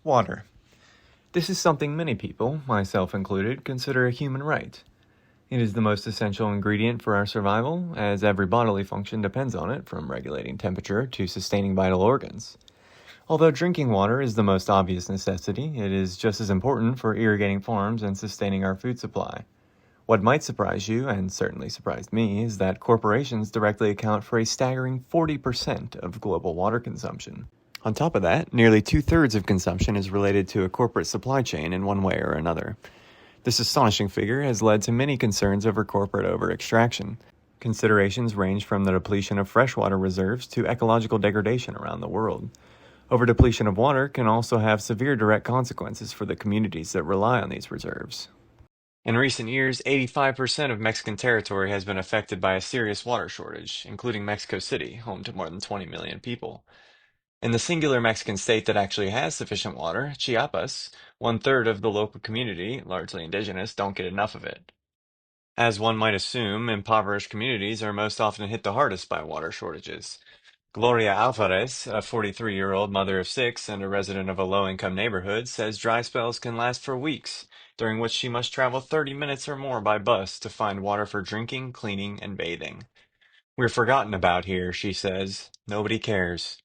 Water. This is something many people, myself included, consider a human right. It is the most essential ingredient for our survival, as every bodily function depends on it, from regulating temperature to sustaining vital organs. Although drinking water is the most obvious necessity, it is just as important for irrigating farms and sustaining our food supply. What might surprise you, and certainly surprised me, is that corporations directly account for a staggering 40% of global water consumption. On top of that, nearly two-thirds of consumption is related to a corporate supply chain in one way or another. This astonishing figure has led to many concerns over corporate over-extraction. Considerations range from the depletion of freshwater reserves to ecological degradation around the world. Over-depletion of water can also have severe direct consequences for the communities that rely on these reserves. In recent years, 85% of Mexican territory has been affected by a serious water shortage, including Mexico City, home to more than 20 million people. In the singular Mexican state that actually has sufficient water, Chiapas, one-third of the local community, largely indigenous, don't get enough of it. As one might assume, impoverished communities are most often hit the hardest by water shortages. Gloria Alvarez, a 43-year-old mother of six and a resident of a low-income neighborhood, says dry spells can last for weeks, during which she must travel 30 minutes or more by bus to find water for drinking, cleaning, and bathing. We're forgotten about here, she says. Nobody cares.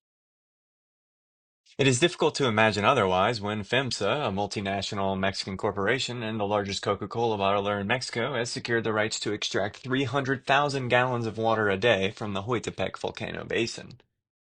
It is difficult to imagine otherwise when FEMSA, a multinational Mexican corporation and the largest Coca-Cola bottler in Mexico, has secured the rights to extract 300,000 gallons of water a day from the Huitepec volcano basin.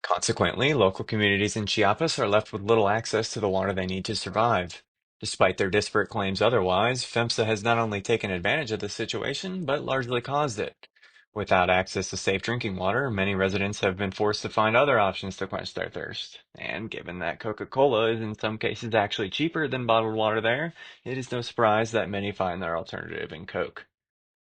Consequently, local communities in Chiapas are left with little access to the water they need to survive. Despite their disparate claims otherwise, FEMSA has not only taken advantage of the situation, but largely caused it. Without access to safe drinking water, many residents have been forced to find other options to quench their thirst. And given that Coca-Cola is in some cases actually cheaper than bottled water there, it is no surprise that many find their alternative in Coke.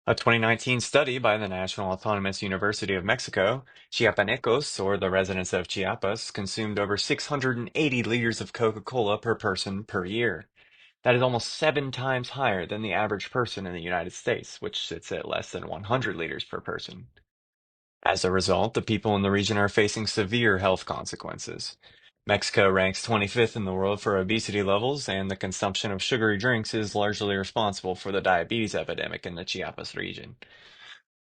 A 2019 study by the National Autonomous University of Mexico, Chiapanecos, or the residents of Chiapas, consumed over 680 liters of Coca-Cola per person per year. That is almost 7 times higher than the average person in the United States, which sits at less than 100 liters per person. As a result, the people in the region are facing severe health consequences. Mexico ranks 25th in the world for obesity levels, and the consumption of sugary drinks is largely responsible for the diabetes epidemic in the Chiapas region.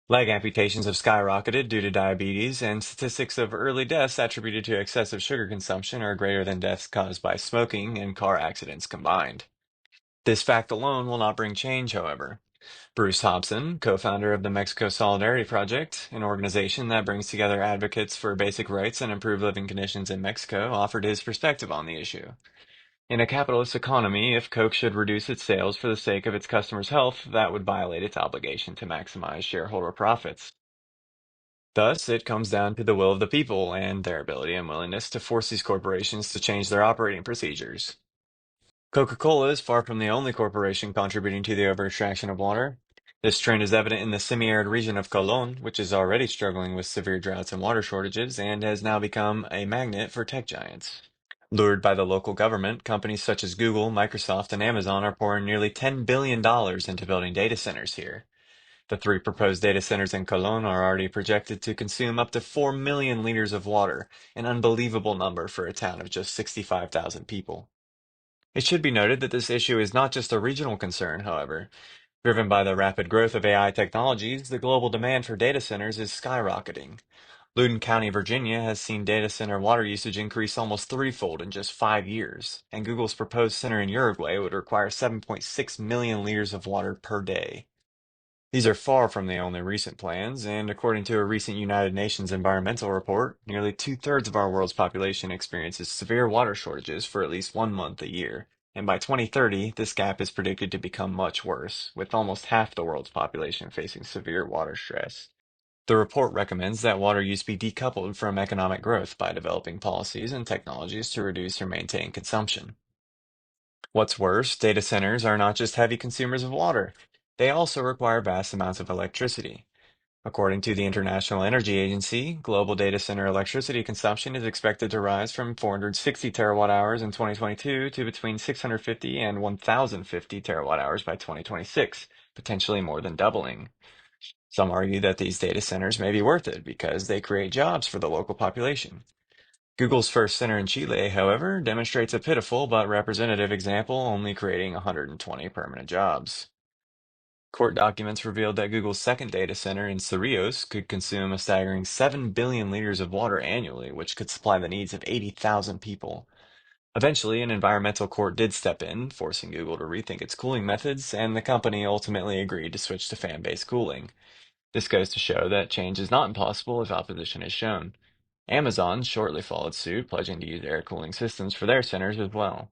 Leg amputations have skyrocketed due to diabetes, and statistics of early deaths attributed to excessive sugar consumption are greater than deaths caused by smoking and car accidents combined. This fact alone will not bring change, however. Bruce Hobson, co-founder of the Mexico Solidarity Project, an organization that brings together advocates for basic rights and improved living conditions in Mexico, offered his perspective on the issue. In a capitalist economy, if Coke should reduce its sales for the sake of its customers' health, that would violate its obligation to maximize shareholder profits. Thus, it comes down to the will of the people and their ability and willingness to force these corporations to change their operating procedures. Coca-Cola is far from the only corporation contributing to the over-extraction of water. This trend is evident in the semi-arid region of Colón, which is already struggling with severe droughts and water shortages, and has now become a magnet for tech giants. Lured by the local government, companies such as Google, Microsoft, and Amazon are pouring nearly $10 billion into building data centers here. The three proposed data centers in Colón are already projected to consume up to 4 million liters of water, an unbelievable number for a town of just 65,000 people. It should be noted that this issue is not just a regional concern, however. Driven by the rapid growth of AI technologies, the global demand for data centers is skyrocketing. Loudoun County, Virginia has seen data center water usage increase almost threefold in just 5 years, and Google's proposed center in Uruguay would require 7.6 million liters of water per day. These are far from the only recent plans, and according to a recent United Nations environmental report, nearly two-thirds of our world's population experiences severe water shortages for at least 1 month a year. And by 2030, this gap is predicted to become much worse, with almost half the world's population facing severe water stress. The report recommends that water use be decoupled from economic growth by developing policies and technologies to reduce or maintain consumption. What's worse, data centers are not just heavy consumers of water, they also require vast amounts of electricity. According to the International Energy Agency, global data center electricity consumption is expected to rise from 460 terawatt hours in 2022 to between 650 and 1,050 terawatt hours by 2026, potentially more than doubling. Some argue that these data centers may be worth it because they create jobs for the local population. Google's first center in Chile, however, demonstrates a pitiful but representative example, only creating 120 permanent jobs. Court documents revealed that Google's second data center in Cerrillos could consume a staggering 7 billion liters of water annually, which could supply the needs of 80,000 people. Eventually, an environmental court did step in, forcing Google to rethink its cooling methods, and the company ultimately agreed to switch to fan-based cooling. This goes to show that change is not impossible if opposition is shown. Amazon shortly followed suit, pledging to use air cooling systems for their centers as well.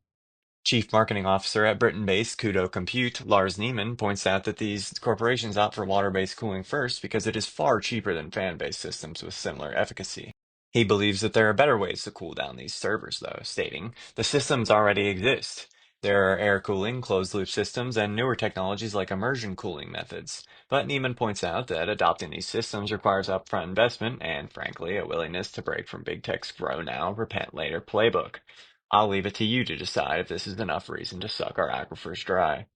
Chief Marketing Officer at Britain-based Kudo Compute, Lars Neiman, points out that these corporations opt for water-based cooling first because it is far cheaper than fan-based systems with similar efficacy. He believes that there are better ways to cool down these servers, though, stating, "The systems already exist. There are air cooling, closed-loop systems, and newer technologies like immersion cooling methods." But Neiman points out that adopting these systems requires upfront investment and, frankly, a willingness to break from big tech's grow now, repent later playbook. I'll leave it to you to decide if this is enough reason to suck our aquifers dry.